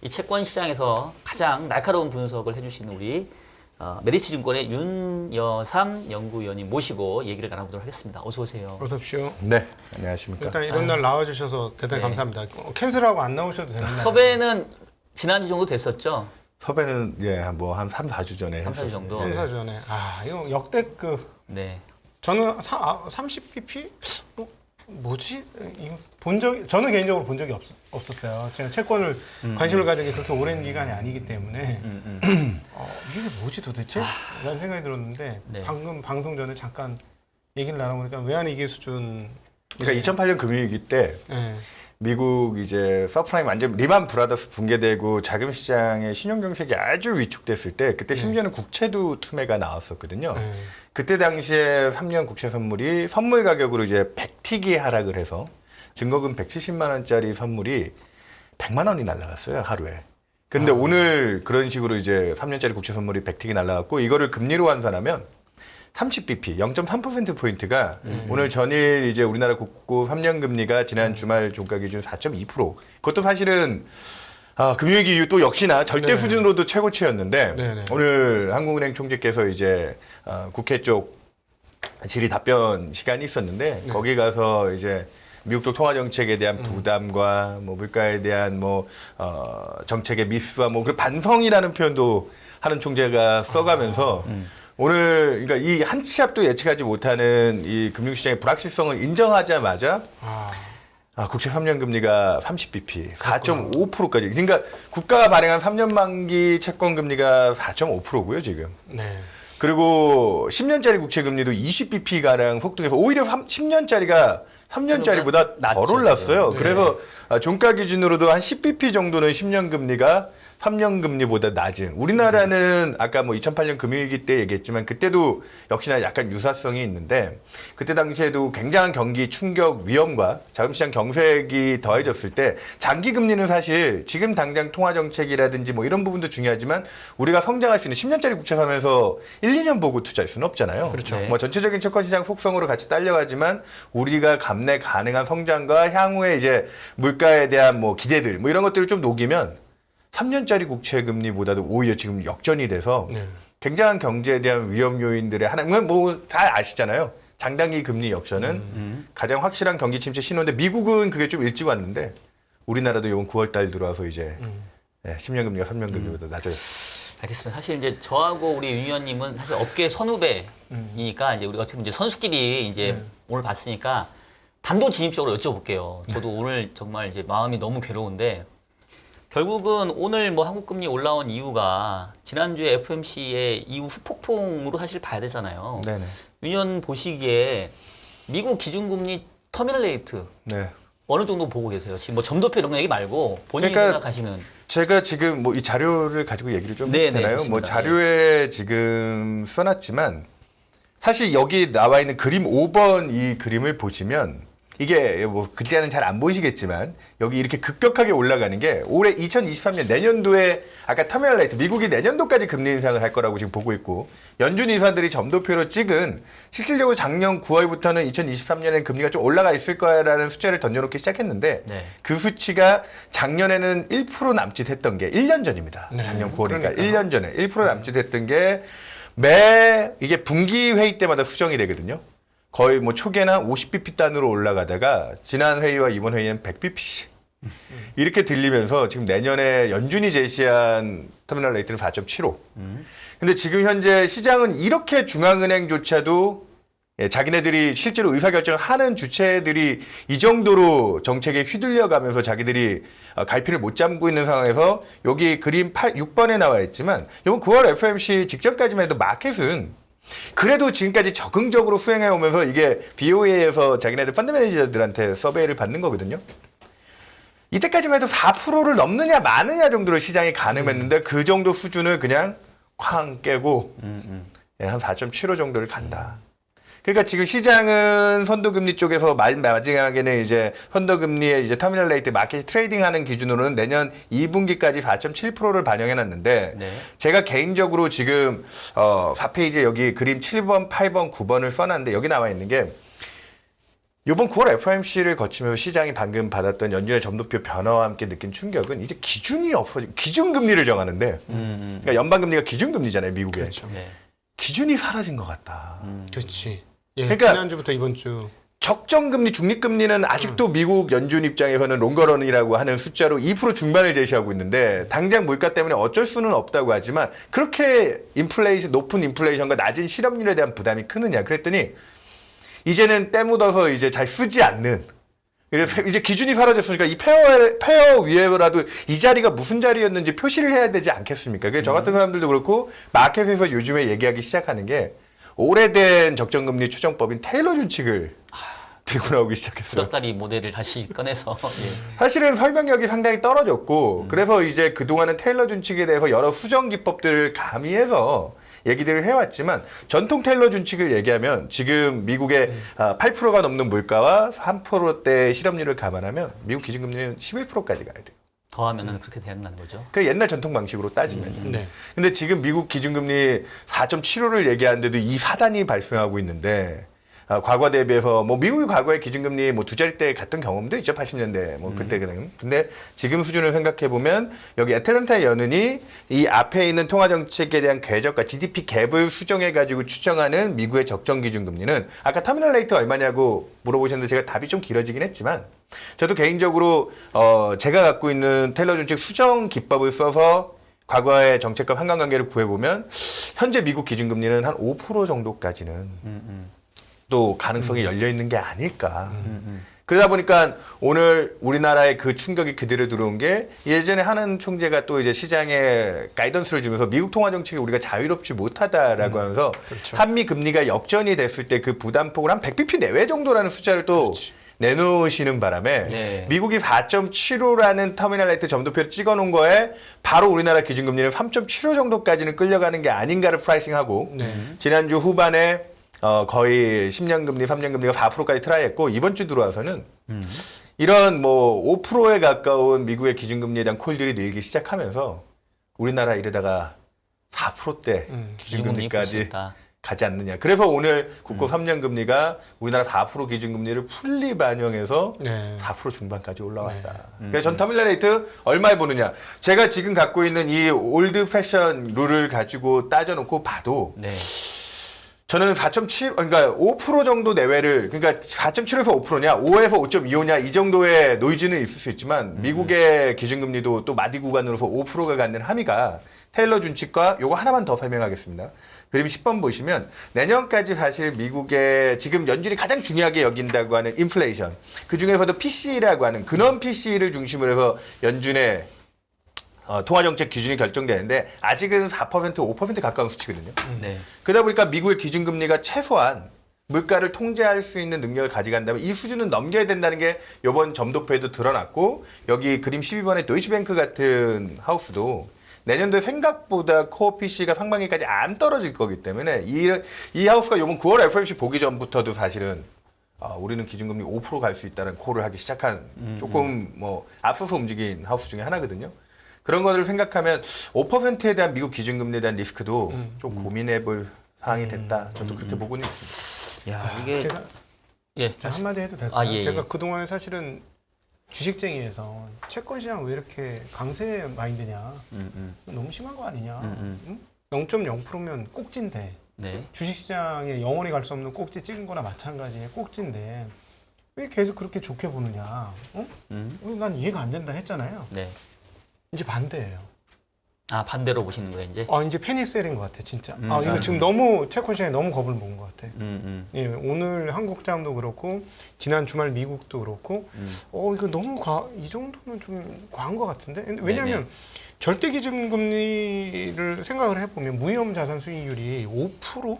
이 채권 시장에서 가장 날카로운 분석을 해주시는 우리 메리츠증권의 윤여삼 연구위원님 모시고 얘기를 나눠보도록 하겠습니다. 어서 오세요. 어서 오십시오. 네, 안녕하십니까. 일단 이런 날 나와주셔서 대단히 네. 감사합니다. 캔슬하고 안 나오셔도 됩니다. 섭외는 지난주 정도 됐었죠? 섭외는 뭐 한 3, 4주 전에 3, 4주 정도? 3, 4주 전에. 이거 역대급. 네. 저는 30bp? 뭐지? 이거 저는 개인적으로 본 적이 없었어요. 제가 채권을 관심을 가진 게 그렇게 오랜 기간이 아니기 때문에 이게 뭐지 도대체? 라는 생각이 들었는데 네. 방금 방송 전에 잠깐 얘기를 나눠보니까 외환위기 수준. 그러니까 2008년 금융위기 때 네. 미국 이제 서프라임 완전 리만 브라더스 붕괴되고 자금 시장의 신용 정책이 아주 위축됐을 때 그때 심지어는 국채도 투매가 나왔었거든요. 그때 당시에 3년 국채 선물이 선물 가격으로 이제 100티기 하락을 해서 증거금 170만 원짜리 선물이 100만 원이 날라갔어요, 하루에. 근데 오늘 그런 식으로 이제 3년짜리 국채 선물이 100티기 날라갔고 이거를 금리로 환산하면 30bp, 0.3%포인트가 오늘 전일 이제 우리나라 국고 3년 금리가 지난 주말 종가 기준 4.2%. 그것도 사실은 금융위기 이후 또 역시나 절대 수준으로도 최고치였는데 네네. 오늘 한국은행 총재께서 이제 국회 쪽 질의 답변 시간이 있었는데 거기 가서 이제 미국 쪽 통화 정책에 대한 부담과 뭐 물가에 대한 뭐 정책의 미스와 뭐 그 반성이라는 표현도 하는 총재가 써가면서 오늘 그러니까 이 한 치 앞도 예측하지 못하는 이 금융시장의 불확실성을 인정하자마자 국채 3년 금리가 30bp, 4.5%까지. 그러니까 국가가 발행한 3년 만기 채권 금리가 4.5%고요, 지금. 네. 그리고 10년짜리 국채 금리도 20bp 가량 폭등해서 오히려 10년짜리가 3년짜리보다 덜 낮죠, 올랐어요. 지금. 그래서 종가 기준으로도 한 10bp 정도는 10년 금리가 3년 금리보다 낮은. 우리나라는 아까 뭐 2008년 금융위기 때 얘기했지만 그때도 역시나 약간 유사성이 있는데 그때 당시에도 굉장한 경기 충격 위험과 자금시장 경색이 더해졌을 때 장기 금리는 사실 지금 당장 통화 정책이라든지 뭐 이런 부분도 중요하지만 우리가 성장할 수 있는 10년짜리 국채 사면서 1, 2년 보고 투자할 수는 없잖아요. 그렇죠. 네. 뭐 전체적인 채권 시장 속성으로 같이 딸려가지만 우리가 감내 가능한 성장과 향후에 이제 물가에 대한 뭐 기대들 뭐 이런 것들을 좀 녹이면 3년짜리 국채 금리보다도 오히려 지금 역전이 돼서 굉장한 경제에 대한 위험 요인들의 하나, 뭐 잘 아시잖아요. 장단기 금리 역전은 가장 확실한 경기 침체 신호인데 미국은 그게 좀 일찍 왔는데 우리나라도 이번 9월 달 들어와서 이제 10년 금리가 3년 금리보다 낮아졌어요. 알겠습니다. 사실 이제 저하고 우리 윤 의원님은 사실 업계 선후배이니까 이제 우리가 어떻게 보면 이제 선수끼리 이제 오늘 봤으니까 단도직입적으로 여쭤볼게요. 저도 오늘 정말 이제 마음이 너무 괴로운데 결국은 오늘 뭐 한국금리 올라온 이유가 지난주에 FOMC의 이후 후폭풍으로 사실 봐야 되잖아요. 네네. 윤 의원 보시기에 미국 기준금리 터미널 레이트 네. 어느 정도 보고 계세요? 지금 뭐 점도표 이런 거 얘기 말고 본인이 그러니까 생각하시는. 제가 지금 뭐 이 자료를 가지고 얘기를 좀 네, 해도 되나요? 좋습니다. 뭐 자료에 지금 써놨지만 사실 여기 나와 있는 그림 5번 이 그림을 보시면 이게 뭐 글자는 잘 안 보이시겠지만 여기 이렇게 급격하게 올라가는 게 올해 2023년 내년도에 아까 터미널 레이트 미국이 내년도까지 금리 인상을 할 거라고 지금 보고 있고 연준 인사들이 점도표로 찍은 실질적으로 작년 9월부터는 2023년엔 금리가 좀 올라가 있을 거라는 숫자를 던져놓기 시작했는데 네. 그 수치가 작년에는 1% 남짓했던 게 1년 전입니다. 네. 작년 9월이니까 그러니까요. 1년 전에 1% 남짓했던 게 이게 분기 회의 때마다 수정이 되거든요. 거의 뭐 초기에는 50bp 단으로 올라가다가 지난 회의와 이번 회의는 100bp씩 이렇게 들리면서 지금 내년에 연준이 제시한 터미널 레이트는 4.75. 근데 지금 현재 시장은 이렇게 중앙은행조차도 자기네들이 실제로 의사결정을 하는 주체들이 이 정도로 정책에 휘둘려가면서 자기들이 갈피를 못 잡고 있는 상황에서 여기 그림 6번에 나와 있지만 이번 9월 FOMC 직전까지만 해도 마켓은 그래도 지금까지 적극적으로 수행해 오면서 이게 BOA에서 자기네들 펀드 매니저들한테 서베이를 받는 거거든요. 이때까지만 해도 4%를 넘느냐 마느냐 정도로 시장이 가늠했는데 그 정도 수준을 그냥 쾅 깨고 한 4.75 정도를 간다. 그러니까 지금 시장은 선도금리 쪽에서 마지막에는 이제 선도금리의 이제 터미널 레이트 마켓 트레이딩하는 기준으로는 내년 2분기까지 4.7%를 반영해놨는데 네. 제가 개인적으로 지금 4페이지에 여기 그림 7번, 8번, 9번을 써놨는데 여기 나와 있는 게 이번 9월 FOMC를 거치면서 시장이 방금 받았던 연준의 점도표 변화와 함께 느낀 충격은 이제 기준이 없어진 기준금리를 정하는데 그러니까 연방금리가 기준금리잖아요, 미국에. 그렇죠. 네. 기준이 사라진 것 같다. 그렇지. 예, 그러니까 지난주부터 이번 주. 적정금리, 중립금리는 아직도 미국 연준 입장에서는 롱거런이라고 하는 숫자로 2% 중반을 제시하고 있는데 당장 물가 때문에 어쩔 수는 없다고 하지만 그렇게 높은 인플레이션과 낮은 실업률에 대한 부담이 크느냐 그랬더니 이제는 때 묻어서 이제 잘 쓰지 않는 이제 기준이 사라졌으니까 이 페어 위에라도 이 자리가 무슨 자리였는지 표시를 해야 되지 않겠습니까? 그래서 저 같은 사람들도 그렇고 마켓에서 요즘에 얘기하기 시작하는 게 오래된 적정금리 추정법인 테일러 준칙을 들고 나오기 시작했어요. 구닥다리 모델을 다시 꺼내서 예. 사실은 설명력이 상당히 떨어졌고 그래서 이제 그동안은 테일러 준칙에 대해서 여러 수정 기법들을 가미해서 얘기들을 해왔지만 전통 테일러 준칙을 얘기하면 지금 미국의 8%가 넘는 물가와 3%대 실업률을 감안하면 미국 기준금리는 11%까지 가야 돼요. 더하면은 그렇게 된다는 거죠. 그 옛날 전통 방식으로 따지면. 네. 근데 지금 미국 기준금리 4.75를 얘기하는데도 이 사단이 발생하고 있는데 과거 대비해서 뭐 미국이 과거에 기준금리 뭐 두 자릿대 갔던 경험도 있죠. 80년대 뭐 그때 그냥. 근데 지금 수준을 생각해 보면 여기 애틀랜타 연은이 이 앞에 있는 통화 정책에 대한 궤적과 GDP 갭을 수정해 가지고 추정하는 미국의 적정 기준금리는 아까 터미널 레이트 얼마냐고 물어보셨는데 제가 답이 좀 길어지긴 했지만 저도 개인적으로 제가 갖고 있는 테일러 준칙 수정 기법을 써서 과거의 정책과 상관관계를 구해보면 현재 미국 기준금리는 한 5% 정도까지는 또 가능성이 열려 있는 게 아닐까. 그러다 보니까 오늘 우리나라의 그 충격이 그대로 들어온 게 예전에 하는 총재가 또 이제 시장에 가이던스를 주면서 미국 통화 정책이 우리가 자유롭지 못하다라고 하면서 그렇죠. 한미 금리가 역전이 됐을 때 그 부담폭을 한 100bp 내외 정도라는 숫자를 또 내놓으시는 바람에 네. 미국이 4.75라는 터미널 레이트 점도표를 찍어놓은 거에 바로 우리나라 기준금리는 3.75 정도까지는 끌려가는 게 아닌가를 프라이싱하고 네. 지난주 후반에 거의 10년 금리, 3년 금리가 4%까지 트라이했고 이번 주 들어와서는 이런 뭐 5%에 가까운 미국의 기준금리에 대한 콜들이 늘기 시작하면서 우리나라 이러다가 4%대 기준금리까지 있다. 가지 않느냐. 그래서 오늘 국고 3년 금리가 우리나라 4% 기준금리를 풀리 반영해서 네. 4% 중반까지 올라왔다. 그래서 전 터미널 레이트 얼마에 보느냐. 제가 지금 갖고 있는 이 올드 패션 룰을 가지고 따져놓고 봐도 네. 저는 4.7, 그러니까 5% 정도 내외를, 그러니까 4.7에서 5%냐, 5에서 5.25냐, 이 정도의 노이즈는 있을 수 있지만, 미국의 기준금리도 또 마디 구간으로서 5%가 갖는 함의가 테일러 준칙과 요거 하나만 더 설명하겠습니다. 그림 10번 보시면, 내년까지 사실 미국의 지금 연준이 가장 중요하게 여긴다고 하는 인플레이션, 그 중에서도 PC라고 하는 근원 PC를 중심으로 해서 연준의 통화정책 기준이 결정되는데 아직은 4%, 5% 가까운 수치거든요. 네. 그러다 보니까 미국의 기준금리가 최소한 물가를 통제할 수 있는 능력을 가져간다면 이 수준은 넘겨야 된다는 게 이번 점도표에도 드러났고 여기 그림 12번의 도이치뱅크 같은 하우스도 내년도에 생각보다 코어 PC가 상반기까지 안 떨어질 거기 때문에 이 하우스가 이번 9월 FOMC 보기 전부터도 사실은 우리는 기준금리 5% 갈 수 있다는 콜을 하기 시작한 조금 뭐 앞서서 움직인 하우스 중에 하나거든요. 그런 것들을 생각하면 5%에 대한 미국 기준금리에 대한 리스크도 좀 고민해볼 사항이 됐다. 저도 그렇게 보고는 있습니다. 야, 이게 제가 예. 한마디 해도 될까요? 예, 제가 예. 그동안에 사실은 주식쟁이에서 채권 시장 왜 이렇게 강세 마인드냐. 너무 심한 거 아니냐. 응? 0.0%면 꼭지인데 네. 주식시장에 영원히 갈 수 없는 꼭지 찍은 거나 마찬가지의 꼭지인데 왜 계속 그렇게 좋게 보느냐. 어? 난 이해가 안 된다 했잖아요. 네. 이제 반대예요. 아, 반대로 보시는 거예요, 이제? 이제 패닉셀인 것 같아, 진짜. 이거 지금 너무 채권 시장에 너무 겁을 먹은 것 같아. 예, 오늘 한국 자금도 그렇고 지난 주말 미국도 그렇고, 이거 너무 이 정도는 좀 과한 것 같은데. 왜냐하면 네네. 절대 기준 금리를 생각을 해보면 무위험 자산 수익률이 5%?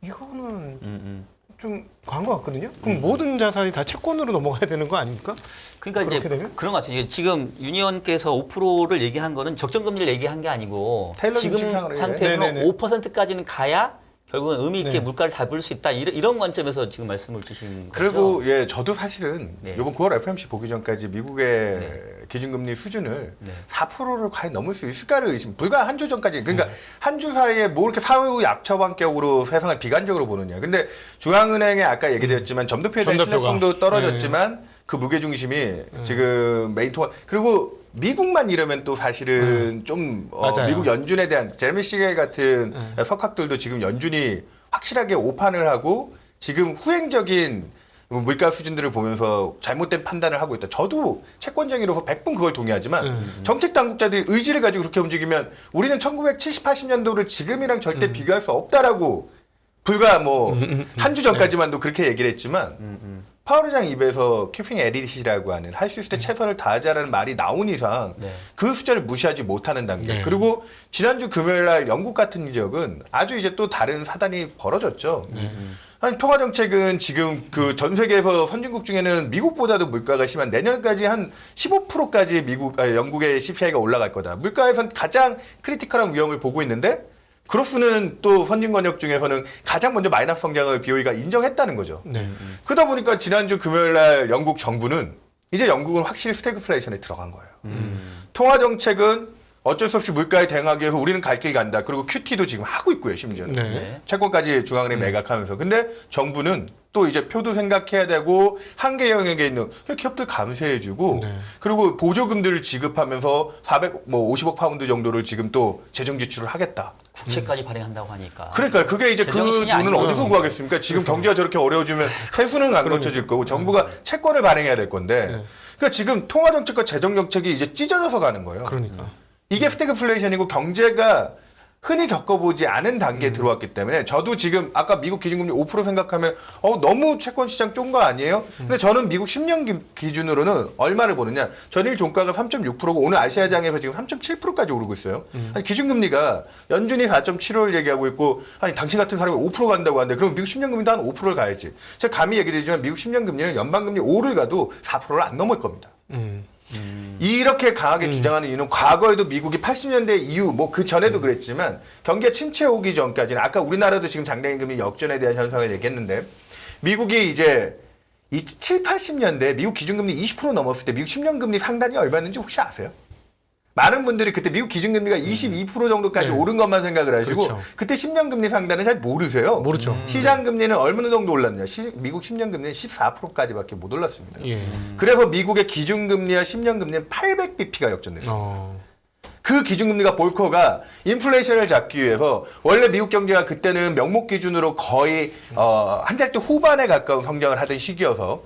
이거는 좀 과한 것 같거든요. 그럼 모든 자산이 다 채권으로 넘어가야 되는 거 아닙니까? 그러니까 이제 그렇게 되면? 그런 것 같아요. 이게 지금 유니언께서 5%를 얘기한 거는 적정금리를 얘기한 게 아니고 테일러 지금 준칙상으로 상태로 네네네. 5%까지는 가야 결국은 의미 있게 네. 물가를 잡을 수 있다 이런 관점에서 지금 말씀을 주신 거죠. 그리고 예, 저도 사실은 네. 이번 9월 FOMC 보기 전까지 미국의 기준금리 수준을 네. 4%를 과연 넘을 수 있을까를 의심. 불과 한 주 전까지 그러니까 한 주 사이에 뭐 이렇게 사후 약처방격으로 세상을 비관적으로 보느냐. 근데 중앙은행에 아까 얘기드렸지만 점도표에 대한 점도표가. 신뢰성도 떨어졌지만 그 무게 중심이 지금 메인 통화 그리고 미국만 이러면 또 사실은 좀 맞아요. 미국 연준에 대한 제레미 시겔 같은 석학들도 지금 연준이 확실하게 오판을 하고 지금 후행적인 물가 수준들을 보면서 잘못된 판단을 하고 있다. 저도 채권쟁이로서 100분 그걸 동의하지만 정책 당국자들이 의지를 가지고 그렇게 움직이면 우리는 1970, 80년도를 지금이랑 절대 비교할 수 없다라고 불과 뭐 한 주 전까지만도 그렇게 얘기를 했지만 파월 의장 입에서 키핑 에릿이라고 하는 할 수 있을 때 최선을 다하자라는 말이 나온 이상 네. 그 숫자를 무시하지 못하는 단계. 네. 그리고 지난주 금요일 날 영국 같은 지역은 아주 이제 또 다른 사단이 벌어졌죠. 아니, 평화 정책은 지금 그 전 세계에서 선진국 중에는 미국보다도 물가가 심한 내년까지 한 15%까지 영국의 CPI가 올라갈 거다. 물가에선 가장 크리티컬한 위험을 보고 있는데 그로스는 또 선진 권역 중에서는 가장 먼저 마이너스 성장을 BOE가 인정했다는 거죠. 네. 그러다 보니까 지난주 금요일 날 영국 정부는 이제 영국은 확실히 스태그플레이션에 들어간 거예요. 통화 정책은 어쩔 수 없이 물가에 대응하기 위해서 우리는 갈 길 간다. 그리고 QT도 지금 하고 있고요, 심지어는. 네. 채권까지 중앙은행 매각하면서. 근데 정부는 또 이제 표도 생각해야 되고 한계 영역에 있는 기업들 감세해주고 네. 그리고 보조금들을 지급하면서 50억 파운드 정도를 지금 또 재정 지출을 하겠다. 국채까지 발행한다고 하니까. 그러니까 그게 이제 그 제정신이 돈은 아니구나. 어디서 구하겠습니까? 지금 경제가 저렇게 어려워지면 세수는 안 거쳐질 거고 정부가 채권을 발행해야 될 건데 그러니까 지금 통화 정책과 재정 정책이 이제 찢어져서 가는 거예요. 그러니까. 이게 스태그플레이션이고 경제가 흔히 겪어보지 않은 단계에 들어왔기 때문에 저도 지금 아까 미국 기준금리 5% 생각하면 너무 채권 시장 쫀 거 아니에요? 근데 저는 미국 10년 기준으로는 얼마를 보느냐 전일 종가가 3.6%고 오늘 아시아장에서 지금 3.7%까지 오르고 있어요. 아니, 기준금리가 연준이 4.75를 얘기하고 있고 아니 당신 같은 사람이 5% 간다고 하는데 그럼 미국 10년 금리도 한 5%를 가야지. 제가 감히 얘기드리지만 미국 10년 금리는 연방금리 5를 가도 4%를 안 넘을 겁니다. 이렇게 강하게 주장하는 이유는 과거에도 미국이 80년대 이후 뭐 그 전에도 그랬지만 경기 침체 오기 전까지는 아까 우리나라도 지금 장래임금이 역전에 대한 현상을 얘기했는데 미국이 이제 7, 80년대 미국 기준금리 20% 넘었을 때 미국 10년 금리 상단이 얼마였는지 혹시 아세요? 많은 분들이 그때 미국 기준금리가 22% 정도까지 네. 오른 것만 생각을 하시고 그렇죠. 그때 10년 금리 상단은 잘 모르세요. 모르죠. 시장 금리는 얼마나 정도 올랐냐? 미국 10년 금리는 14%까지밖에 못 올랐습니다. 예. 그래서 미국의 기준금리와 10년 금리는 800bp가 역전됐어요. 그 기준금리가 볼커가 인플레이션을 잡기 위해서 원래 미국 경제가 그때는 명목 기준으로 거의 한 달대 후반에 가까운 성장을 하던 시기여서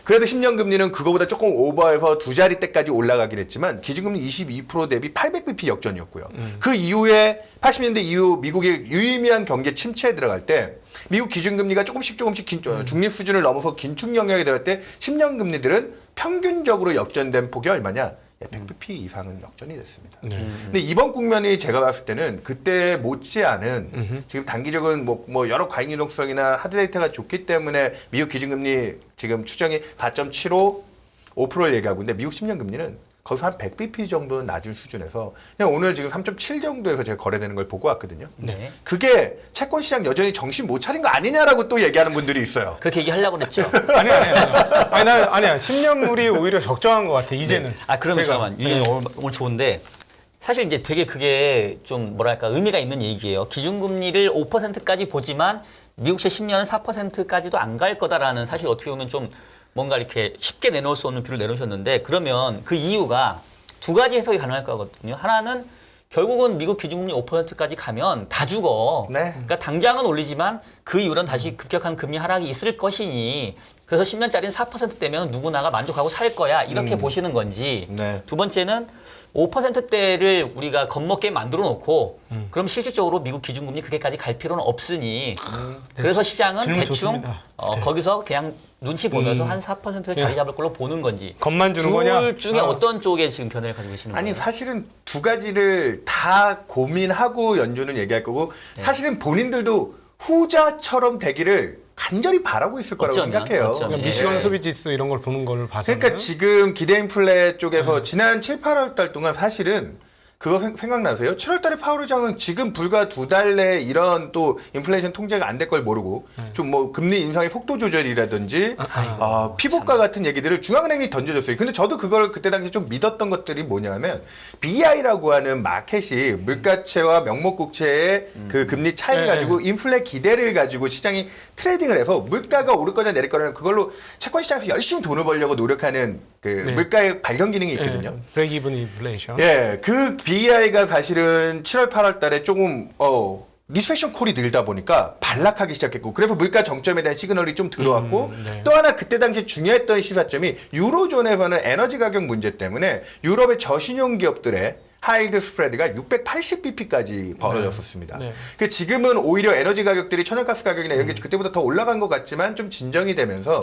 그래도 10년 금리는 그거보다 조금 오버해서 두 자리대까지 올라가긴 했지만 기준금리 22% 대비 800bp 역전이었고요. 그 이후에 80년대 이후 미국이 유의미한 경제 침체에 들어갈 때 미국 기준금리가 조금씩 중립 수준을 넘어서 긴축 영역에 들어갈 때 10년 금리들은 평균적으로 역전된 폭이 얼마냐? 100bp 이상은 역전이 됐습니다. 네. 근데 이번 국면이 제가 봤을 때는 그때 못지않은 지금 단기적인 뭐 여러 과잉 유동성이나 하드데이터가 좋기 때문에 미국 기준금리 지금 추정이 4.75, 5%를 얘기하고 있는데 미국 10년 금리는 거기서 한 100bp 정도는 낮은 수준에서 그냥 오늘 지금 3.7 정도에서 제가 거래되는 걸 보고 왔거든요. 네. 그게 채권 시장 여전히 정신 못 차린 거 아니냐라고 또 얘기하는 분들이 있어요. 그렇게 얘기하려고 그랬죠. 아니야. 10년물이 오히려 적정한 것 같아, 이제는. 그럼 제가. 잠깐만. 오늘 좋은데 사실 이제 되게 그게 좀 뭐랄까 의미가 있는 얘기예요. 기준금리를 5%까지 보지만 미국채 10년은 4%까지도 안 갈 거다라는 사실 어떻게 보면 좀 뭔가 이렇게 쉽게 내놓을 수 없는 뷰를 내놓으셨는데 그러면 그 이유가 두 가지 해석이 가능할 거거든요. 하나는 결국은 미국 기준금리 5%까지 가면 다 죽어. 네. 그러니까 당장은 올리지만 그 이후로는 다시 급격한 금리 하락이 있을 것이니 그래서 10년짜리는 4%대면 누구나가 만족하고 살 거야. 이렇게 보시는 건지. 네. 두 번째는 5%대를 우리가 겁먹게 만들어 놓고 그럼 실질적으로 미국 기준금리 그게까지 갈 필요는 없으니 그래서 시장은 질문 대충 좋습니다. 거기서 그냥 눈치 보면서 한 4%에 자리 잡을 걸로 보는 건지. 겁만 주는 거냐? 둘 중에 어떤 쪽에 지금 견해를 가지고 계시는 거예요? 아니 사실은 두 가지를 다 고민하고 연준은 얘기할 거고 사실은 본인들도 후자처럼 되기를 간절히 바라고 있을 거라고 어쩌면, 생각해요. 어쩌면. 그러니까 미시건 소비지수 이런 걸 보는 걸 봐서. 그러니까 지금 기대 인플레 쪽에서 지난 7, 8월 달 동안 사실은 그거 생각나세요? 7월달에 파월 의장은 지금 불과 2달 내에 이런 또 인플레이션 통제가 안 될 걸 모르고 좀 뭐 금리 인상의 속도 조절이라든지 피복과 같은 얘기들을 중앙은행이 던져줬어요. 근데 저도 그걸 그때 당시 좀 믿었던 것들이 뭐냐면 BI라고 하는 마켓이 물가채와 명목국채의 그 금리 차이를 가지고 인플레 기대를 가지고 시장이 트레이딩을 해서 물가가 오를 거냐 내릴 거냐 그걸로 채권 시장에서 열심히 돈을 벌려고 노력하는 그 물가의 발견 기능이 있거든요. 브레이크 이븐 인플레이션. 예, 그 BI가 사실은 7월, 8월 달에 조금, 리세션 콜이 늘다 보니까 반락하기 시작했고, 그래서 물가 정점에 대한 시그널이 좀 들어왔고, 또 하나 그때 당시 중요했던 시사점이 유로존에서는 에너지 가격 문제 때문에 유럽의 저신용 기업들의 하이드 스프레드가 680bp까지 벌어졌었습니다. 그 지금은 오히려 에너지 가격들이 천연가스 가격이나 이런 게 그때보다 더 올라간 것 같지만 좀 진정이 되면서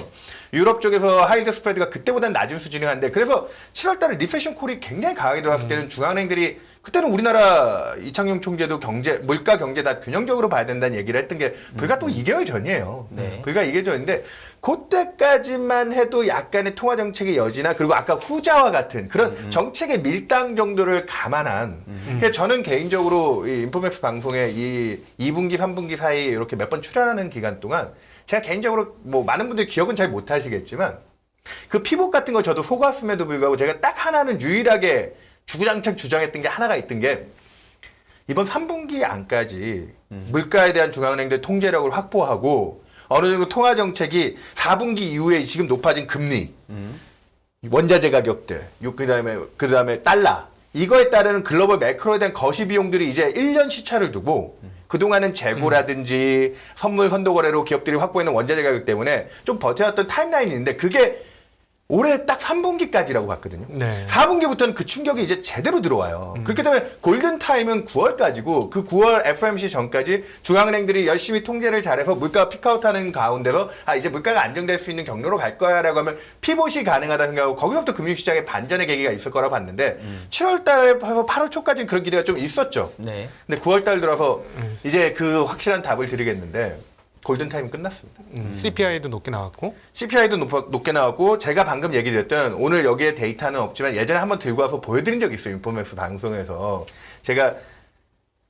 유럽 쪽에서 하이드 스프레드가 그때보다 낮은 수준이 한데 그래서 7월 달에 리세션 콜이 굉장히 강하게 들어왔을 때는 중앙은행들이 그때는 우리나라 이창용 총재도 물가 경제 다 균형적으로 봐야 된다는 얘기를 했던 게 불과 또 2개월 전이에요. 불과 2개월 전인데 그때까지만 해도 약간의 통화 정책의 여지나 그리고 아까 후자와 같은 그런 정책의 밀당 정도를 감안한 그래서 저는 개인적으로 이 인포맥스 방송에 이 2분기, 3분기 사이 이렇게 몇 번 출연하는 기간 동안 제가 개인적으로 뭐 많은 분들이 기억은 잘 못하시겠지만 그 피복 같은 걸 저도 속았음에도 불구하고 제가 딱 하나는 유일하게 주구장창 주장했던 게 하나가 있던 게 이번 3분기 안까지 물가에 대한 중앙은행들 통제력을 확보하고 어느 정도 통화 정책이 4분기 이후에 지금 높아진 금리, 원자재 가격들, 그다음에 달러 이거에 따르는 글로벌 매크로에 대한 거시 비용들이 이제 1년 시차를 두고 그동안은 재고라든지 선물 선도 거래로 기업들이 확보해놓은 원자재 가격 때문에 좀 버텨왔던 타임라인이 있는데 그게 올해 딱 3분기까지라고 봤거든요. 4분기부터는 그 충격이 이제 제대로 들어와요. 그렇기 때문에 골든타임은 9월까지고 그 9월 FOMC 전까지 중앙은행들이 열심히 통제를 잘해서 물가가 피크아웃하는 가운데서 이제 물가가 안정될 수 있는 경로로 갈 거야 라고 하면 피봇이 가능하다 생각하고 거기서부터 금융시장의 반전의 계기가 있을 거라고 봤는데 7월 달에서 8월 초까지는 그런 기대가 좀 있었죠. 근데 9월 달 들어서 이제 그 확실한 답을 드리겠는데 골든타임은 끝났습니다. CPI도 높게 나왔고. CPI도 높게 나왔고 제가 방금 얘기 드렸던 오늘 여기에 데이터는 없지만 예전에 한번 들고 와서 보여드린 적이 있어요. 인포맥스 방송에서. 제가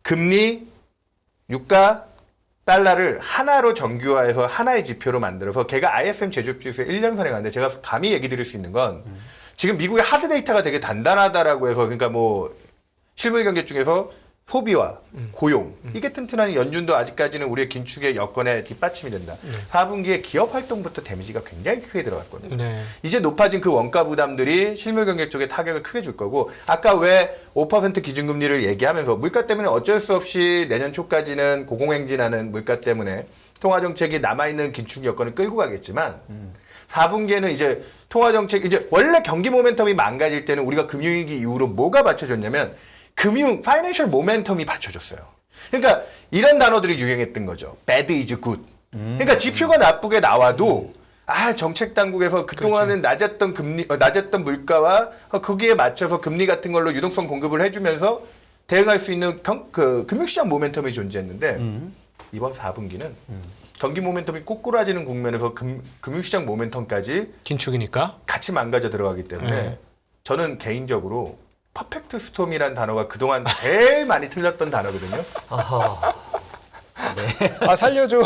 금리, 유가, 달러를 하나로 정규화해서 하나의 지표로 만들어서 걔가 ISM 제조업지수의 1년선에 갔는데 제가 감히 얘기 드릴 수 있는 건 지금 미국의 하드 데이터가 되게 단단하다라고 해서 그러니까 뭐 실물 경제 중에서 소비와 고용 이게 튼튼한 연준도 아직까지는 우리의 긴축의 여건에 뒷받침이 된다. 4분기에 기업 활동부터 데미지가 굉장히 크게 들어갔거든요. 이제 높아진 그 원가 부담들이 실물 경제 쪽에 타격을 크게 줄 거고 아까 왜 5% 기준금리를 얘기하면서 물가 때문에 어쩔 수 없이 내년 초까지는 고공행진하는 물가 때문에 통화정책이 남아있는 긴축 여건을 끌고 가겠지만 4분기에는 이제 통화정책 이제 원래 경기 모멘텀이 망가질 때는 우리가 금융위기 이후로 뭐가 받쳐줬냐면 파이낸셜 모멘텀이 받쳐줬어요. 그러니까 이런 단어들이 유행했던 거죠. bad is good. 그러니까 지표가 나쁘게 나와도 정책 당국에서 그동안은 낮았던 금리, 낮았던 물가와 거기에 맞춰서 금리 같은 걸로 유동성 공급을 해주면서 대응할 수 있는 금융시장 모멘텀이 존재했는데 이번 4분기는 경기 모멘텀이 꼬꾸라지는 국면에서 금융시장 모멘텀까지 긴축이니까 같이 망가져 들어가기 때문에 저는 개인적으로 퍼펙트 스톰이라는 단어가 그동안 제일 많이 틀렸던 단어거든요. 살려줘.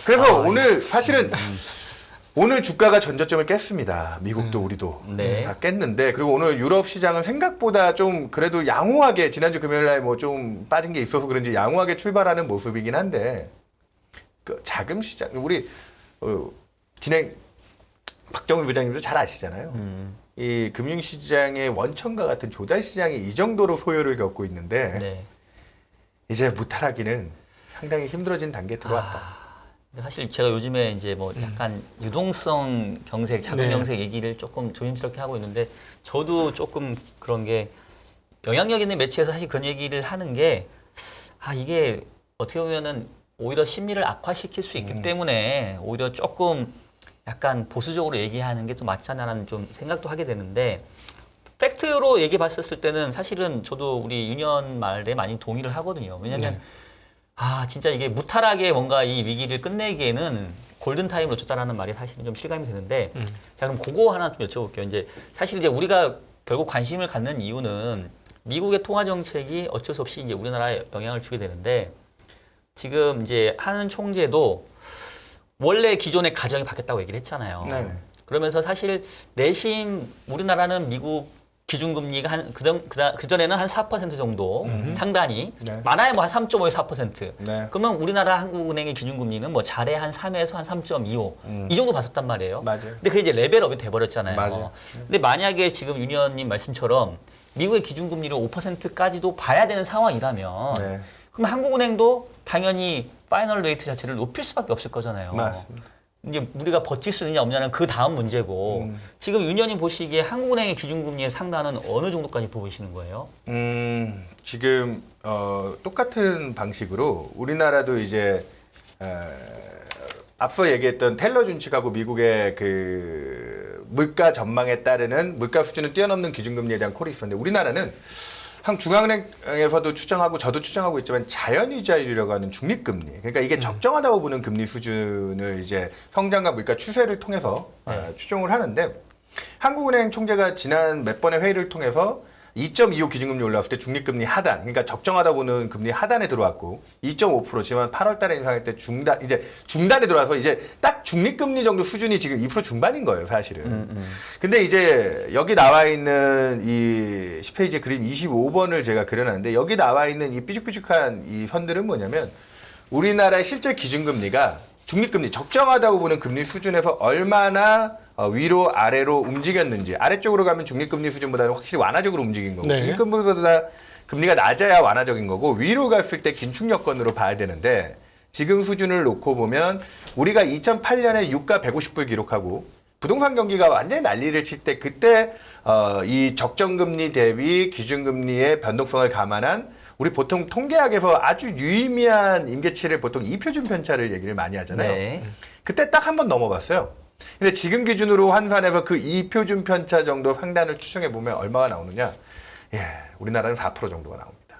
그래서 오늘 사실은 오늘 주가가 전저점을 깼습니다. 미국도 우리도 다 깼는데 그리고 오늘 유럽 시장은 생각보다 좀 그래도 양호하게 지난주 금요일날 뭐 좀 빠진 게 있어서 그런지 양호하게 출발하는 모습이긴 한데 그 자금 시장 우리 박정일 부장님도 잘 아시잖아요. 이 금융시장의 원천과 같은 조달 시장이 이 정도로 소요를 겪고 있는데 이제 무탈하기는 상당히 힘들어진 단계에 들어왔다. 사실 제가 요즘에 이제 뭐 약간 유동성 경색, 자금 경색 얘기를 조금 조심스럽게 하고 있는데 저도 조금 그런 게 영향력 있는 매체에서 사실 그런 얘기를 하는 게 이게 어떻게 보면은 오히려 심리를 악화시킬 수 있기 때문에 오히려 조금 약간 보수적으로 얘기하는 게 좀 맞지 않나라는 좀 생각도 하게 되는데 팩트로 얘기해 봤었을 때는 사실은 저도 우리 유년 말에 많이 동의를 하거든요. 왜냐면 진짜 이게 무탈하게 뭔가 이 위기를 끝내기에는 골든타임을 놓쳤다라는 말이 사실은 좀 실감이 되는데 자 그럼 그거 하나 좀 여쭤볼게요. 이제 사실 이제 우리가 결국 관심을 갖는 이유는 미국의 통화 정책이 어쩔 수 없이 이제 우리나라에 영향을 주게 되는데 지금 이제 한 총재도 원래 기존의 가정이 바뀌었다고 얘기를 했잖아요. 네네. 그러면서 사실 내심 우리나라는 미국 기준금리가 그전에는 한 4% 정도 상단이 네. 많아야 뭐 한 3.5에서 4%. 네. 그러면 우리나라 한국은행의 기준금리는 뭐 잘해 한 3에서 한 3.25 이 정도 봤었단 말이에요. 맞아요. 근데 그게 이제 레벨업이 돼버렸잖아요. 맞아요. 근데 만약에 지금 윤 의원님 말씀처럼 미국의 기준금리를 5%까지도 봐야 되는 상황이라면 네. 그럼 한국은행도 당연히 파이널 레이트 자체를 높일 수밖에 없을 거잖아요. 맞습니다. 이제 우리가 버틸 수 있느냐 없냐는 그 다음 문제고 지금 윤 의원님 보시기에 한국은행의 기준금리의 상단은 어느 정도까지 보이시는 거예요? 지금 똑같은 방식으로 우리나라도 이제 앞서 얘기했던 텔러 준칙하고 미국의 그 물가 전망에 따르는 물가 수준을 뛰어넘는 기준금리에 대한 콜이 있었는데 우리나라는 중앙은행에서도 추정하고 저도 추정하고 있지만 자연이자율이라고 하는 중립금리. 그러니까 이게 적정하다고 보는 금리 수준을 이제 성장과 물가 추세를 통해서 추정을 하는데 한국은행 총재가 지난 몇 번의 회의를 통해서 2.25 기준금리 올라왔을 때 중립금리 하단, 그러니까 적정하다 보는 금리 하단에 들어왔고 2.5% 지금 8월 달에 인상할 때 중단에 들어와서 이제 딱 중립금리 정도 수준이 지금 2% 중반인 거예요, 사실은. 근데 이제 여기 나와 있는 이 10페이지 그림 25번을 제가 그려놨는데 여기 나와 있는 이 삐죽삐죽한 이 선들은 뭐냐면 우리나라의 실제 기준금리가 중립금리 적정하다고 보는 금리 수준에서 얼마나 위로 아래로 움직였는지 아래쪽으로 가면 중립금리 수준보다는 확실히 완화적으로 움직인 거고 네. 중립금리보다 금리가 낮아야 완화적인 거고 위로 갔을 때 긴축 여건으로 봐야 되는데 지금 수준을 놓고 보면 우리가 2008년에 유가 150불 기록하고 부동산 경기가 완전히 난리를 칠 때 그때 이 적정금리 대비 기준금리의 변동성을 감안한 우리 보통 통계학에서 아주 유의미한 임계치를 보통 이표준 편차를 얘기를 많이 하잖아요. 네. 그때 딱 한 번 넘어봤어요. 근데 지금 기준으로 환산해서 그 이표준 편차 정도 상단을 추정해 보면 얼마가 나오느냐? 예, 우리나라는 4% 정도가 나옵니다.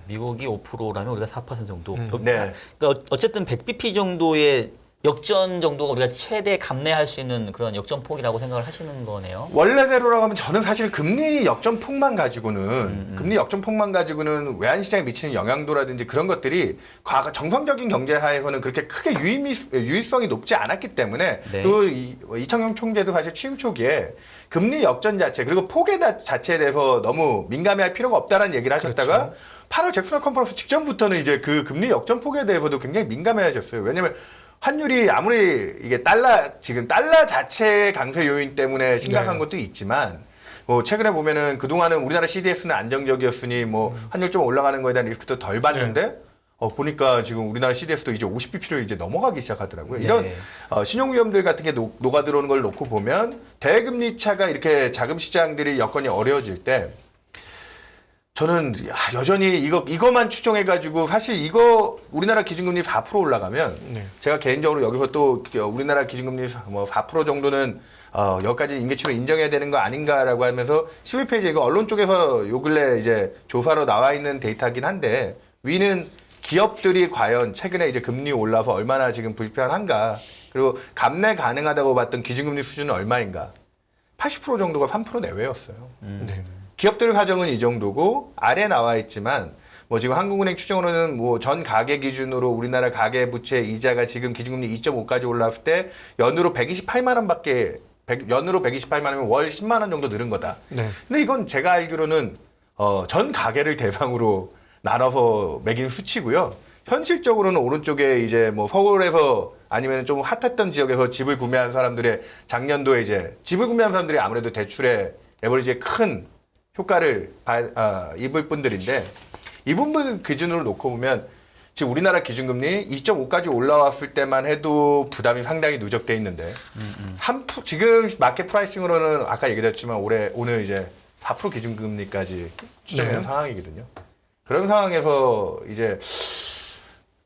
미국이 5%라면 우리가 4% 정도. 네. 그러니까 어쨌든 100bp 정도의 역전 정도가 우리가 최대 감내할 수 있는 그런 역전폭이라고 생각을 하시는 거네요. 원래대로라고 하면 저는 사실 금리 역전폭만 가지고는 금리 역전폭만 가지고는 외환시장에 미치는 영향도라든지 그런 것들이 과거 정상적인 경제 하에서는 그렇게 크게 유의성이 높지 않았기 때문에 네. 그리고 이청용 총재도 사실 취임 초기에 금리 역전 자체 그리고 폭의 자체에 대해서 너무 민감해할 필요가 없다라는 얘기를 하셨다가 8월 잭슨 컨퍼런스 직전부터는 이제 그 금리 역전폭에 대해서도 굉장히 민감해하셨어요. 왜냐하면 환율이 아무리 이게 지금 달러 자체의 강세 요인 때문에 심각한 네. 것도 있지만, 뭐 최근에 보면은 그동안은 우리나라 CDS는 안정적이었으니 뭐 환율 좀 올라가는 거에 대한 리스크도 덜 받는데, 보니까 지금 우리나라 CDS도 이제 50bp를 이제 넘어가기 시작하더라고요. 이런 네. 신용 위험들 같은 게 녹아 들어오는 걸 놓고 보면 대금리 차가 이렇게 자금 시장들이 여건이 어려워질 때 저는 여전히 이거만 추정해가지고 사실 이거 우리나라 기준금리 4% 올라가면 네. 제가 개인적으로 여기서 또 우리나라 기준금리 뭐 4% 정도는 여기까지 임계치로 인정해야 되는 거 아닌가라고 하면서 11페이지 이거 언론 쪽에서 요 근래 이제 조사로 나와 있는 데이터긴 한데 위는 기업들이 과연 최근에 이제 금리 올라서 얼마나 지금 불편한가 그리고 감내 가능하다고 봤던 기준금리 수준은 얼마인가 80% 정도가 3% 내외였어요. 네. 기업들 사정은 이 정도고 아래 나와 있지만 뭐 지금 한국은행 추정으로는 뭐 전 가계 기준으로 우리나라 가계 부채 이자가 지금 기준금리 2.5까지 올라왔을 때 연으로 128만 원밖에 연으로 128만 원이면 월 10만 원 정도 늘은 거다. 네. 근데 이건 제가 알기로는 전 가계를 대상으로 나눠서 매긴 수치고요. 현실적으로는 오른쪽에 이제 뭐 서울에서 아니면 좀 핫했던 지역에서 집을 구매한 사람들의 작년도에 이제 집을 구매한 사람들이 아무래도 대출에 레버리지에 큰 효과를 입을 분들인데 이 부분 기준으로 놓고 보면 지금 우리나라 기준금리 2.5까지 올라왔을 때만 해도 부담이 상당히 누적돼 있는데 3% 지금 마켓 프라이싱으로는 아까 얘기했지만 오늘 이제 4% 기준금리까지 추정하는 네. 상황이거든요. 그런 상황에서 이제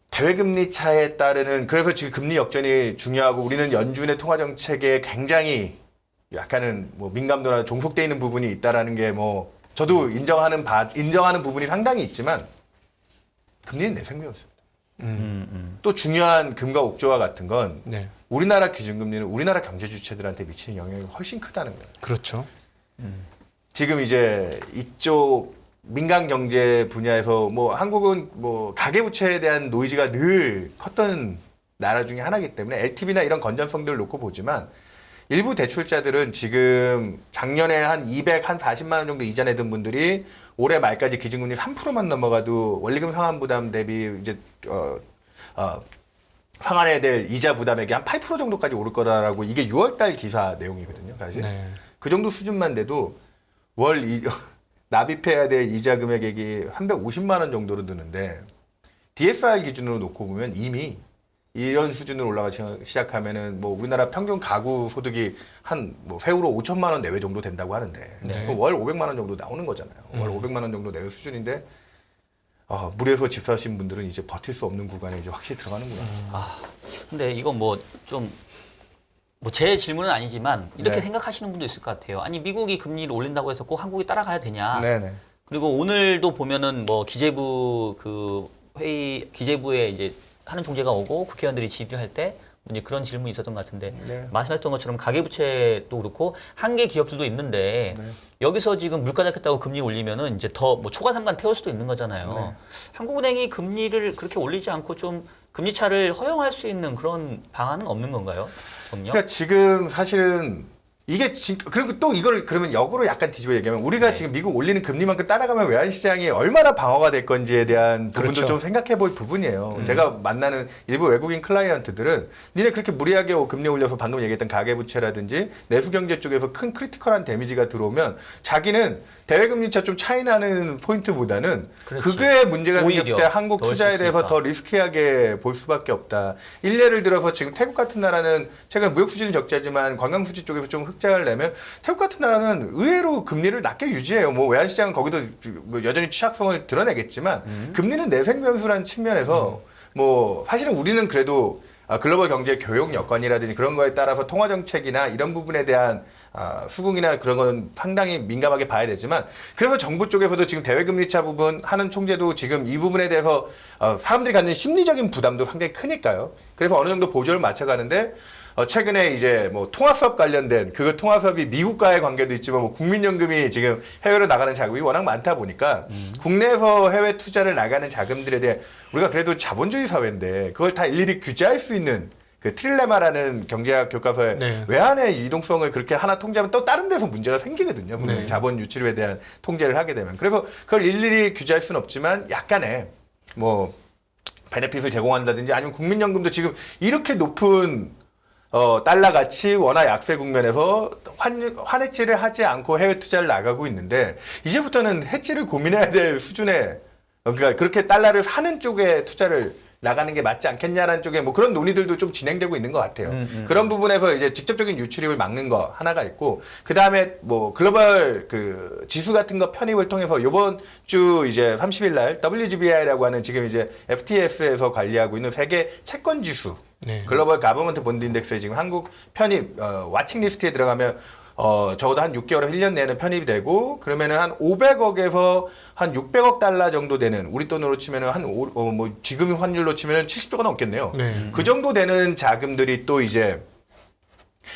대외금리 차에 따르는 그래서 지금 금리 역전이 중요하고 우리는 연준의 통화 정책에 굉장히 약간은 뭐 민감도나 종속돼 있는 부분이 있다라는 게 뭐 저도 인정하는 부분이 상당히 있지만 금리는 내생명이었습니다. 또 중요한 금과 옥조와 같은 건 네. 우리나라 기준금리는 우리나라 경제 주체들한테 미치는 영향이 훨씬 크다는 거예요. 그렇죠. 지금 이제 이쪽 민간 경제 분야에서 뭐 한국은 뭐 가계부채에 대한 노이즈가 늘 컸던 나라 중에 하나이기 때문에 LTV나 이런 건전성들을 놓고 보지만 일부 대출자들은 지금 작년에 한 240만 원 정도 이자 내던 분들이 올해 말까지 기준금리 3%만 넘어가도 원리금 상환 부담 대비 이제 상환해야 될 이자 부담액이 한 8% 정도까지 오를 거라고 이게 6월달 기사 내용이거든요. 사실 네. 그 정도 수준만 돼도 납입해야 될 이자 금액이 한 150만 원 정도로 느는데 DSR 기준으로 놓고 보면 이미 이런 수준으로 올라가기 시작하면은 뭐 우리나라 평균 가구 소득이 한 뭐 세후로 5천만 원 내외 정도 된다고 하는데 네. 그럼 월 500만 원 정도 나오는 거잖아요. 월 500만 원 정도 내외 수준인데 무리해서 집 사신 분들은 이제 버틸 수 없는 구간에 이제 확실히 들어가는구나. 근데 이건 뭐 좀 뭐 제 질문은 아니지만 이렇게 네. 생각하시는 분도 있을 것 같아요. 아니 미국이 금리를 올린다고 해서 꼭 한국이 따라가야 되냐? 네네. 그리고 오늘도 보면은 뭐 기재부 그 회의 기재부에 이제 하는 총재가 오고 국회의원들이 질의할 때 이제 그런 질문이 있었던 것 같은데 네. 말씀하셨던 것처럼 가계부채도 그렇고 한계 기업들도 있는데 네. 여기서 지금 물가 잡겠다고 금리 올리면은 이제 더 뭐 초과삼간 태울 수도 있는 거잖아요. 네. 한국은행이 금리를 그렇게 올리지 않고 좀 금리 차를 허용할 수 있는 그런 방안은 없는 건가요? 전혀? 그러니까 지금 사실은 이게 그리고 또 이걸 그러면 역으로 약간 뒤집어 얘기하면 우리가 네. 지금 미국 올리는 금리만큼 따라가면 외환시장이 얼마나 방어가 될 건지에 대한 부분도 그렇죠. 좀 생각해 볼 부분이에요. 제가 만나는 일부 외국인 클라이언트들은 니네 그렇게 무리하게 금리 올려서 방금 얘기했던 가계부채라든지 내수경제 쪽에서 큰 크리티컬한 데미지가 들어오면 자기는 대외금리차 좀 차이나는 포인트보다는 그렇지. 그게 문제가 오히려 생겼을 때 한국 더 투자에 있을 수 대해서 있다. 더 리스키하게 볼 수밖에 없다. 일례를 들어서 지금 태국 같은 나라는 최근 무역 수지는 적자지만 관광 수지 쪽에서 좀 흑자를 내면 태국 같은 나라는 의외로 금리를 낮게 유지해요. 뭐 외환시장은 거기도 뭐 여전히 취약성을 드러내겠지만 금리는 내생 변수라는 측면에서 뭐 사실은 우리는 그래도 글로벌 경제 교역 여건이라든지 그런 거에 따라서 통화 정책이나 이런 부분에 대한 수긍이나 그런 건 상당히 민감하게 봐야 되지만 그래서 정부 쪽에서도 지금 대외금리차 부분 하는 총재도 지금 이 부분에 대해서 사람들이 갖는 심리적인 부담도 상당히 크니까요. 그래서 어느 정도 보조를 맞춰가는데 최근에 이제 뭐 통화수업 관련된 그 통화수업이 미국과의 관계도 있지만 뭐 국민연금이 지금 해외로 나가는 자금이 워낙 많다 보니까 국내에서 해외 투자를 나가는 자금들에 대해 우리가 그래도 자본주의 사회인데 그걸 다 일일이 규제할 수 있는 그 트릴레마라는 경제학 교과서에 네. 외환의 이동성을 그렇게 하나 통제하면 또 다른 데서 문제가 생기거든요. 분명히 네. 자본 유출에 대한 통제를 하게 되면. 그래서 그걸 일일이 규제할 수는 없지만 약간의 뭐 베네핏을 제공한다든지 아니면 국민연금도 지금 이렇게 높은 달러 가치 원화 약세 국면에서 환해지를 하지 않고 해외 투자를 나가고 있는데 이제부터는 해지를 고민해야 될 수준의 그러니까 그렇게 달러를 사는 쪽에 투자를 나가는 게 맞지 않겠냐라는 쪽에 뭐 그런 논의들도 좀 진행되고 있는 것 같아요. 그런 부분에서 이제 직접적인 유출입을 막는 거 하나가 있고 그 다음에 뭐 글로벌 그 지수 같은 거 편입을 통해서 이번 주 이제 30일 날 WGBI라고 하는 지금 이제 FTS에서 관리하고 있는 세계 채권 지수 네. 글로벌 가버먼트 본드 인덱스에 지금 한국 편입 와칭 리스트에 들어가면 적어도 한 6개월에서 1년 내는 편입이 되고 그러면은 한 500억에서 한 600억 달러 정도 되는 우리 돈으로 치면은 뭐 지금 환율로 치면은 70조가 넘겠네요. 네. 그 정도 되는 자금들이 또 이제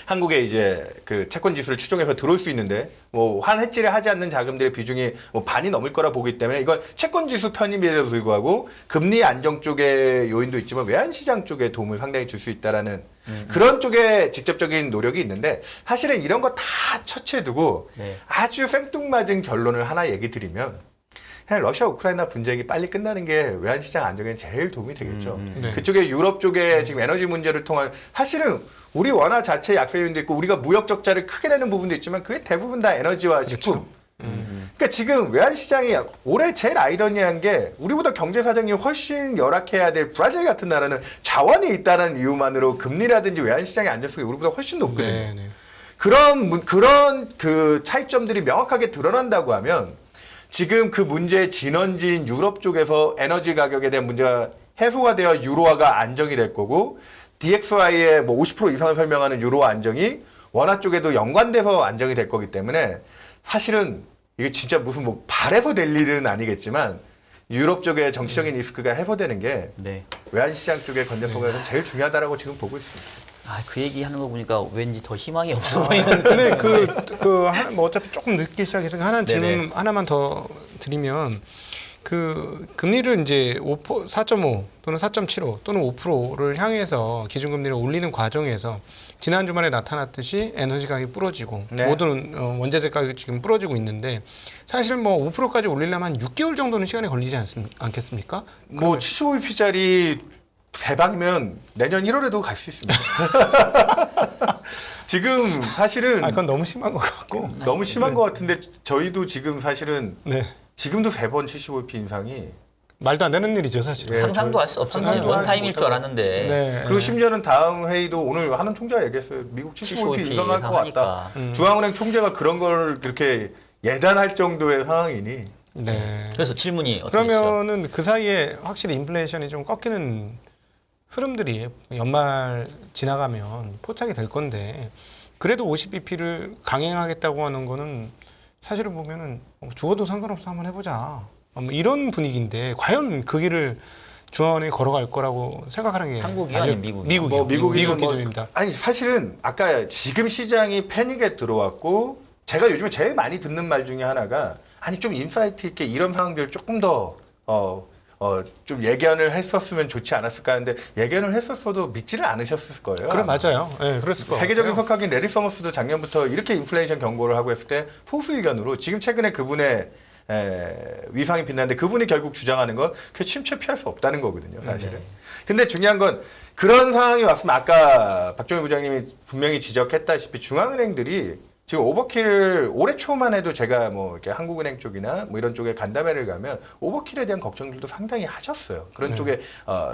한국에 이제 그 채권 지수를 추종해서 들어올 수 있는데 뭐 환해지를 하지 않는 자금들의 비중이 뭐 반이 넘을 거라 보기 때문에 이건 채권 지수 편입에도 불구하고 금리 안정 쪽의 요인도 있지만 외환 시장 쪽에 도움을 상당히 줄 수 있다라는 그런 쪽에 직접적인 노력이 있는데 사실은 이런 거 다 처치해두고 네. 아주 생뚱맞은 결론을 하나 얘기 드리면 그냥 러시아 우크라이나 분쟁이 빨리 끝나는 게 외환시장 안정에 제일 도움이 되겠죠. 네. 그쪽에 유럽 쪽에 지금 에너지 문제를 통한 사실은 우리 원화 자체 약세 요인도 있고 우리가 무역 적자를 크게 내는 부분도 있지만 그게 대부분 다 에너지와 식품. 그러니까 지금 외환시장이 올해 제일 아이러니한 게 우리보다 경제 사정이 훨씬 열악해야 될 브라질 같은 나라는 자원이 있다는 이유만으로 금리라든지 외환시장의 안정성이 우리보다 훨씬 높거든요. 네, 네. 그런 그 차이점들이 명확하게 드러난다고 하면 지금 그 문제의 진원지인 유럽 쪽에서 에너지 가격에 대한 문제가 해소가 되어 유로화가 안정이 될 거고 DXY의 뭐 50% 이상을 설명하는 유로화 안정이 원화 쪽에도 연관돼서 안정이 될 거기 때문에 사실은 이게 진짜 무슨 뭐 바래서 될 일은 아니겠지만 유럽 쪽의 정치적인 리스크가 해소되는 게 네. 외환시장 쪽의 건전성에서 제일 중요하다라고 지금 보고 있습니다. 그 얘기 하는 거 보니까 왠지 더 희망이 없어 보이는. 근데 뭐 어차피 조금 늦게 시작해서 하나 질문 네네. 하나만 더 드리면 그 금리를 이제 4.5 또는 4.75 또는 5%를 향해서 기준금리를 올리는 과정에서 지난 주말에 나타났듯이 에너지 가격이 부러지고 네. 모든 원자재 가격이 지금 부러지고 있는데 사실 뭐 5%까지 올리려면 한 6개월 정도는 시간이 걸리지 않겠습니까? 뭐 75bp짜리 대박이면 내년 1월에도 갈 수 있습니다. 지금 사실은 그건 너무 심한 것 같고. 너무 심한 것 같은데 저희도 지금 사실은 네. 지금도 3번 75bp 인상이 말도 안 되는 일이죠, 사실은. 네, 상상도 할 수 없었지. 상상도 원타임일 줄 알았는데. 네. 그리고 심지어는 다음 회의도 오늘 하는 총재가 얘기했어요. 미국 75bp 인상할 것 같다. 하니까. 중앙은행 총재가 그런 걸 그렇게 예단할 정도의 상황이니 네. 그래서 질문이 어떻게 되시죠? 그러면은 그 사이에 확실히 인플레이션이 좀 꺾이는 흐름들이 연말 지나가면 포착이 될 건데 그래도 50bp를 강행하겠다고 하는 거는 사실은 보면은 죽어도 상관없어 한번 해보자 뭐 이런 분위기인데 과연 그 길을 중앙은행이 걸어갈 거라고 생각하는 게 한국이요? 아주- 아니면 미국이요? 미국이요. 뭐 미국이든 미국 뭐 기준입니다. 아니 사실은 아까 지금 시장이 패닉에 들어왔고 제가 요즘에 제일 많이 듣는 말 중에 하나가 아니 좀 인사이트 있게 이런 상황들을 조금 더 좀 예견을 했었으면 좋지 않았을까 하는데 예견을 했었어도 믿지를 않으셨을 거예요. 그래 맞아요. 네, 그랬을 것 세계적인 같아요. 석학인 레리 서머스도 작년부터 이렇게 인플레이션 경고를 하고 했을 때 소수 의견으로 지금 최근에 그분의 위상이 빛나는데 그분이 결국 주장하는 건 그 침체 피할 수 없다는 거거든요, 사실은. 근데 중요한 건 그런 상황이 왔으면 아까 박정희 부장님이 분명히 지적했다시피 중앙은행들이 지금 오버킬을 올해 초만 해도 제가 뭐 이렇게 한국은행 쪽이나 뭐 이런 쪽에 간담회를 가면 오버킬에 대한 걱정들도 상당히 하셨어요. 그런 쪽에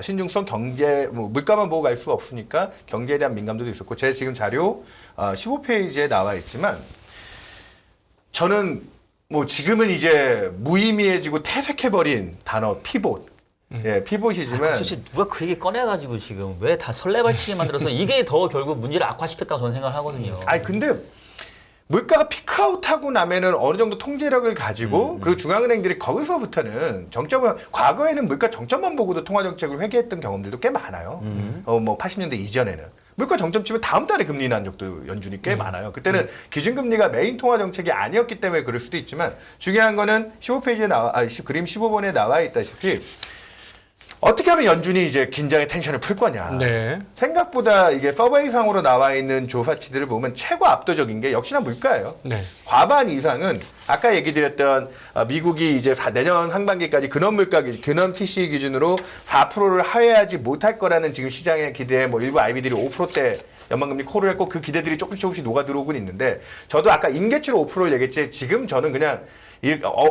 신중성 경제 뭐 물가만 보고 갈 수 없으니까 경제에 대한 민감도도 있었고 제 지금 자료 15페이지에 나와 있지만 저는 뭐 지금은 이제 무의미해지고 퇴색해버린 단어 피봇. 예, 피봇이지만 도대체 누가 그 얘기 꺼내가지고 지금 왜 다 설레발치게 만들어서 이게 더 결국 문제를 악화시켰다고 저는 생각을 하거든요. 아니 근데 물가가 피크아웃하고 나면은 어느 정도 통제력을 가지고 그리고 중앙은행들이 거기서부터는 정점을 과거에는 물가 정점만 보고도 통화 정책을 회귀했던 경험들도 꽤 많아요. 뭐 80년대 이전에는 물가 정점 치면 다음 달에 금리 인하한 적도 연준이 꽤 많아요. 그때는 기준금리가 메인 통화 정책이 아니었기 때문에 그럴 수도 있지만 중요한 거는 15페이지에 그림 15번에 나와 있다시피 어떻게 하면 연준이 이제 긴장의 텐션을 풀 거냐. 네. 생각보다 이게 서베이상으로 나와 있는 조사치들을 보면 최고 압도적인 게 역시나 물가예요. 네. 과반 이상은 아까 얘기 드렸던 미국이 이제 내년 상반기까지 근원 물가 근원 PCE 기준으로 4%를 하회하지 못할 거라는 지금 시장의 기대에 뭐 일부 IB들이 5%대 연방금리 콜을 했고 그 기대들이 조금씩 녹아 들어오곤 있는데 저도 아까 임계치로 5%를 얘기했지 지금 저는 그냥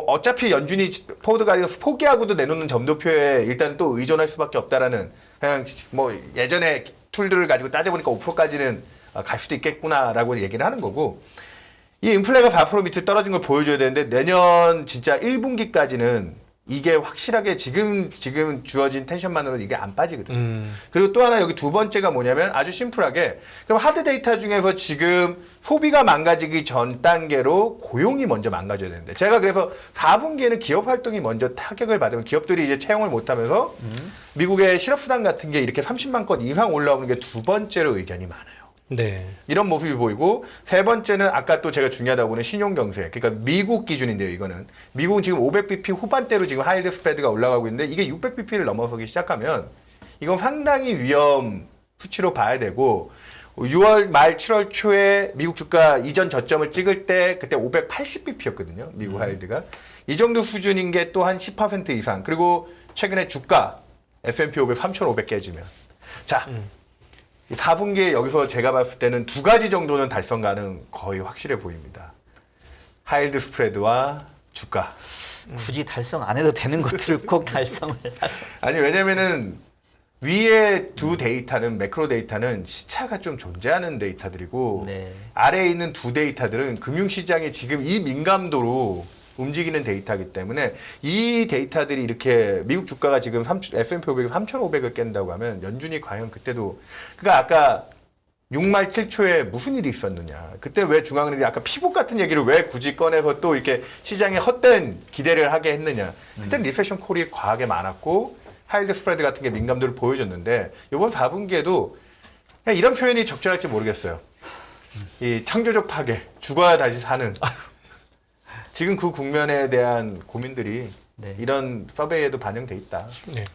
어차피 연준이 포워드 가이드에서 포기하고도 내놓는 점도표에 일단 또 의존할 수밖에 없다라는 그냥 뭐 예전에 툴들을 가지고 따져보니까 5%까지는 갈 수도 있겠구나라고 얘기를 하는 거고 이 인플레가 4% 밑에 떨어진 걸 보여줘야 되는데 내년 진짜 1분기까지는 이게 확실하게 지금 주어진 텐션만으로는 이게 안 빠지거든요. 그리고 또 하나 여기 두 번째가 뭐냐면 아주 심플하게 그럼 하드 데이터 중에서 지금 소비가 망가지기 전 단계로 고용이 먼저 망가져야 되는데 제가 그래서 4분기에는 기업 활동이 먼저 타격을 받으면 기업들이 이제 채용을 못하면서 미국의 실업수당 같은 게 이렇게 30만 건 이상 올라오는 게 두 번째로 의견이 많아요. 네. 이런 모습이 보이고 세 번째는 아까 또 제가 중요하다고 보는 신용경세. 그러니까 미국 기준인데요. 이거는 미국은 지금 500bp 후반대로 지금 하이드 스프레드가 올라가고 있는데 이게 600bp를 넘어서기 시작하면 이건 상당히 위험 수치로 봐야 되고 6월 말 7월 초에 미국 주가 이전 저점을 찍을 때 그때 580bp였거든요. 미국 하이드가. 이 정도 수준인 게 또 한 10% 이상. 그리고 최근에 주가 S&P 500 3,500 깨지면 자 4분기에 여기서 제가 봤을 때는 두 가지 정도는 달성가는 거의 확실해 보입니다. 하이드 스프레드와 주가. 굳이 달성 안 해도 되는 것들을 꼭 달성을 아니 왜냐면은 위에 두 데이터는 매크로 데이터는 시차가 좀 존재하는 데이터들이고 네. 아래에 있는 두 데이터들은 금융시장이 지금 이 민감도로 움직이는 데이터이기 때문에 이 데이터들이 이렇게 미국 주가가 지금 S&P 500이 3,500을 깬다고 하면 연준이 과연 그때도 그러니까 아까 6말 7초에 무슨 일이 있었느냐. 그때 왜 중앙은행이 아까 피봇 같은 얘기를 왜 굳이 꺼내서 또 이렇게 시장에 헛된 기대를 하게 했느냐. 그때 리세션 콜이 과하게 많았고 하이드 스프레드 같은 게 민감도를 보여줬는데 이번 4분기에도 그냥 이런 표현이 적절할지 모르겠어요. 이 창조적 파괴, 죽어야 다시 사는. 지금 그 국면에 대한 고민들이 네. 이런 서베이에도 반영돼 있다. 네.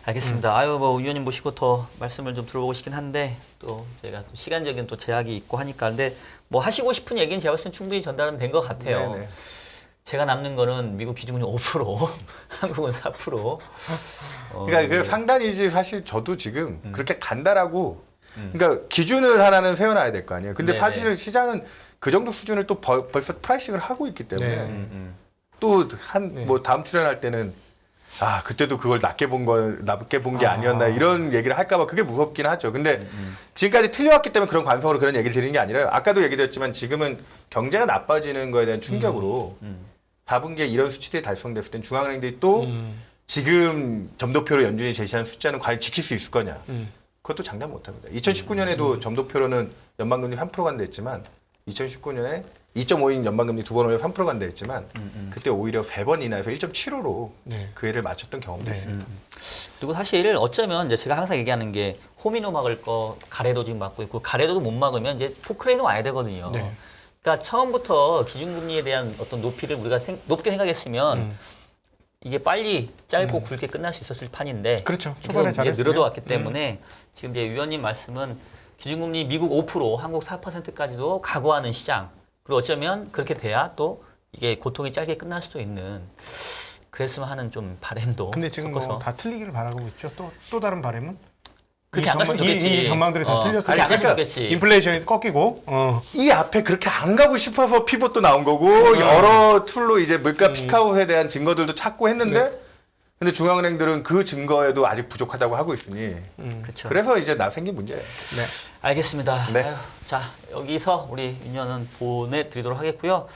알겠습니다. 아유 뭐 위원님 모시고 더 말씀을 좀 들어보고 싶긴 한데 또 제가 또 시간적인 또 제약이 있고 하니까 근데 뭐 하시고 싶은 얘기는 제가 봤을 땐 충분히 전달은 된 것 같아요. 네네. 제가 남는 거는 미국 기준금리 5%, 한국은 4%. 그러니까 그 상단이지 사실 저도 지금 그렇게 간다라고 그러니까 기준을 하나는 세워놔야 될 거 아니에요. 근데 네네. 사실은 시장은 그 정도 수준을 또 벌써 프라이싱을 하고 있기 때문에 네. 또 한 네. 뭐 다음 출연할 때는 아 그때도 그걸 낮게 본 게 아니었나 이런 얘기를 할까봐 그게 무섭긴 하죠. 근데 지금까지 틀려왔기 때문에 그런 관성으로 그런 얘기를 드리는 게 아니라요. 아까도 얘기드렸지만 지금은 경제가 나빠지는 거에 대한 충격으로 4분기에 이런 수치들이 달성됐을 땐 중앙은행들이 또 지금 점도표로 연준이 제시한 숫자는 과연 지킬 수 있을 거냐. 그것도 장담 못합니다. 2019년에도 점도표로는 연방금리 3% 간다 했지만 2019년에 2.5인 연방금리 2번 올려 3% 간다 했지만 그때 오히려 3번 인하해서 1.75로 네. 그 해를 맞췄던 경험도 네. 있습니다. 그리고 사실 어쩌면 이제 제가 항상 얘기하는 게 호미노 막을 거 가래도 지금 막고 있고 가래도도 못 막으면 이제 포크레인은 와야 되거든요. 네. 그러니까 처음부터 기준금리에 대한 어떤 높이를 우리가 높게 생각했으면 이게 빨리 짧고 굵게 끝날 수 있었을 판인데 그렇죠. 초반에 지금 이제 잘했으면. 늘어도 왔기 때문에 지금 이제 위원님 말씀은 기준금리 미국 5%, 한국 4%까지도 각오하는 시장. 그리고 어쩌면 그렇게 돼야 또 이게 고통이 짧게 끝날 수도 있는 그랬으면 하는 좀 바램도 근데 지금 섞어서 뭐 다 틀리기를 바라고 있죠. 또 다른 바람은 그렇게 안 갔으면 좋겠지. 이 전망들이 다 틀렸어요. 그렇게 안 갔으면 그러니까 좋겠지. 인플레이션이 꺾이고 이 앞에 그렇게 안 가고 싶어서 피벗도 나온 거고 여러 툴로 이제 물가 피크아웃에 대한 증거들도 찾고 했는데 근데 중앙은행들은 그 증거에도 아직 부족하다고 하고 있으니 그렇죠. 그래서 이제 생긴 문제예요. 네. 알겠습니다. 네. 아유, 자 여기서 우리 윤현은 보내드리도록 하겠고요.